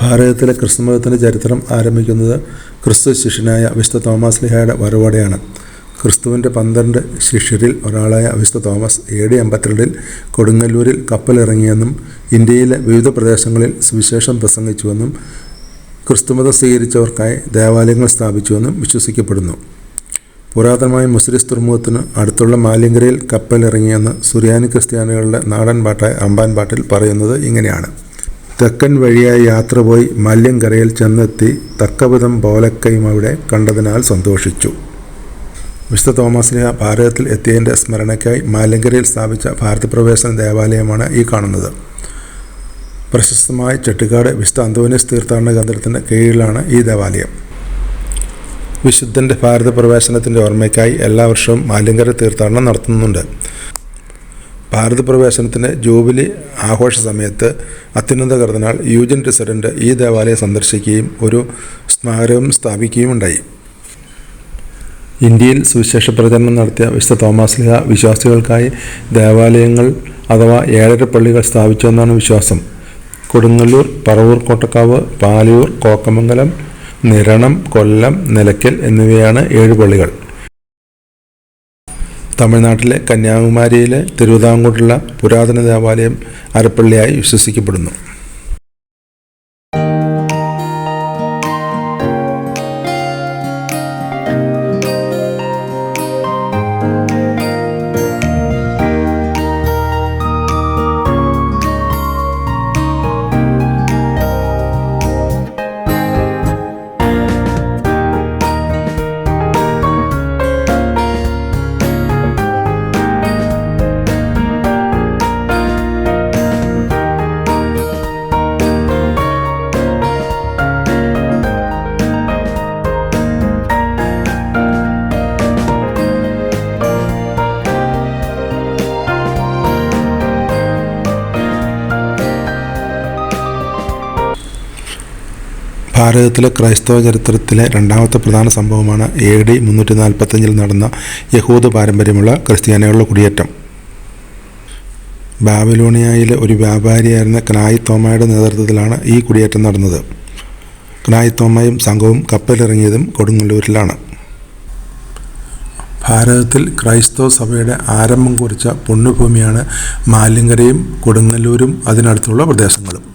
ഭാരതത്തിലെ ക്രിസ്തുമതത്തിൻ്റെ ചരിത്രം ആരംഭിക്കുന്നത് ക്രിസ്തു ശിഷ്യനായ വിശുദ്ധ തോമസ് ലീഹായുടെ വരവോടെയാണ്. ക്രിസ്തുവിൻ്റെ 12 ശിഷ്യരിൽ ഒരാളായ വിശുദ്ധ തോമസ് AD 52 കൊടുങ്ങല്ലൂരിൽ കപ്പലിറങ്ങിയെന്നും ഇന്ത്യയിലെ വിവിധ പ്രദേശങ്ങളിൽ സുവിശേഷം പ്രസംഗിച്ചുവെന്നും ക്രിസ്തുമതം സ്വീകരിച്ചവർക്കായി ദേവാലയങ്ങൾ സ്ഥാപിച്ചുവെന്നും വിശ്വസിക്കപ്പെടുന്നു. പുരാതനമായ മുസ്ലിം തുറമുഖത്തിന് അടുത്തുള്ള മാലിങ്കരയിൽ കപ്പലിറങ്ങിയെന്ന് സുറിയാനി ക്രിസ്ത്യാനികളുടെ നാടൻ പാട്ടായ റമ്പാൻ പാട്ടിൽ പറയുന്നത് ഇങ്ങനെയാണ്: തെക്കൻ വഴിയായി യാത്ര പോയി മല്യങ്കരയിൽ ചെന്നെത്തി തക്കവിധം പോലക്കയും അവിടെ കണ്ടതിനാൽ സന്തോഷിച്ചു. വിശുദ്ധ തോമസ് ലീഹ ഭാരതത്തിൽ എത്തിയതിൻ്റെ സ്മരണയ്ക്കായി മാലിങ്കരയിൽ സ്ഥാപിച്ച ഭാരതപ്രവേശന ദേവാലയമാണ് ഈ കാണുന്നത്. പ്രശസ്തമായ ചെട്ടിക്കാട് വിശുദ്ധ അന്തോനീസ് തീർത്ഥാടന കേന്ദ്രത്തിൻ്റെ കീഴിലാണ് ഈ ദേവാലയം. വിശുദ്ധൻ്റെ ഭാരതപ്രവേശനത്തിൻ്റെ ഓർമ്മയ്ക്കായി എല്ലാ വർഷവും മാലിങ്കര തീർത്ഥാടനം നടത്തുന്നുണ്ട്. ഭാരതപ്രവേശനത്തിൻ്റെ ജൂബിലി ആഘോഷ സമയത്ത് അത്യുന്നത കർദിനാൾ യൂജിൻ ഡിസഡൻ്റ് ഈ ദേവാലയം സന്ദർശിക്കുകയും ഒരു സ്മാരകം സ്ഥാപിക്കുകയുമുണ്ടായി. ഇന്ത്യയിൽ സുവിശേഷ പ്രചരണം നടത്തിയ വിശുദ്ധ തോമസ് ലീഹ വിശ്വാസികൾക്കായി ദേവാലയങ്ങൾ അഥവാ 7 പള്ളികൾ സ്ഥാപിച്ചുവെന്നാണ് വിശ്വാസം. കൊടുങ്ങല്ലൂർ, പറവൂർ കോട്ടക്കാവ്, പാലയൂർ, കോക്കമംഗലം, നിരണം, കൊല്ലം, നിലയ്ക്കൽ എന്നിവയാണ് 7 പള്ളികൾ. തമിഴ്നാട്ടിലെ കന്യാകുമാരിയിലെ തിരുവിതാംകൂറിലുള്ള പുരാതന ദേവാലയം അരപ്പള്ളിയായി വിശ്വസിക്കപ്പെടുന്നു. ഭാരതത്തിലെ ക്രൈസ്തവ ചരിത്രത്തിലെ രണ്ടാമത്തെ പ്രധാന സംഭവമാണ് AD 345 നടന്ന യഹൂദ പാരമ്പര്യമുള്ള ക്രിസ്ത്യാനികളുടെ കുടിയേറ്റം. ബാബിലോണിയയിലെ ഒരു വ്യാപാരിയായിരുന്ന ക്നായി തോമയുടെ നേതൃത്വത്തിലാണ് ഈ കുടിയേറ്റം നടന്നത്. ക്നായി തോമയും സംഘവും കപ്പലിറങ്ങിയതും കൊടുങ്ങല്ലൂരിലാണ്. ഭാരതത്തിൽ ക്രൈസ്തവ സഭയുടെ ആരംഭം കുറിച്ച പുണ്യഭൂമിയാണ് മാലിങ്കരയും കൊടുങ്ങല്ലൂരും അതിനടുത്തുള്ള പ്രദേശങ്ങളും.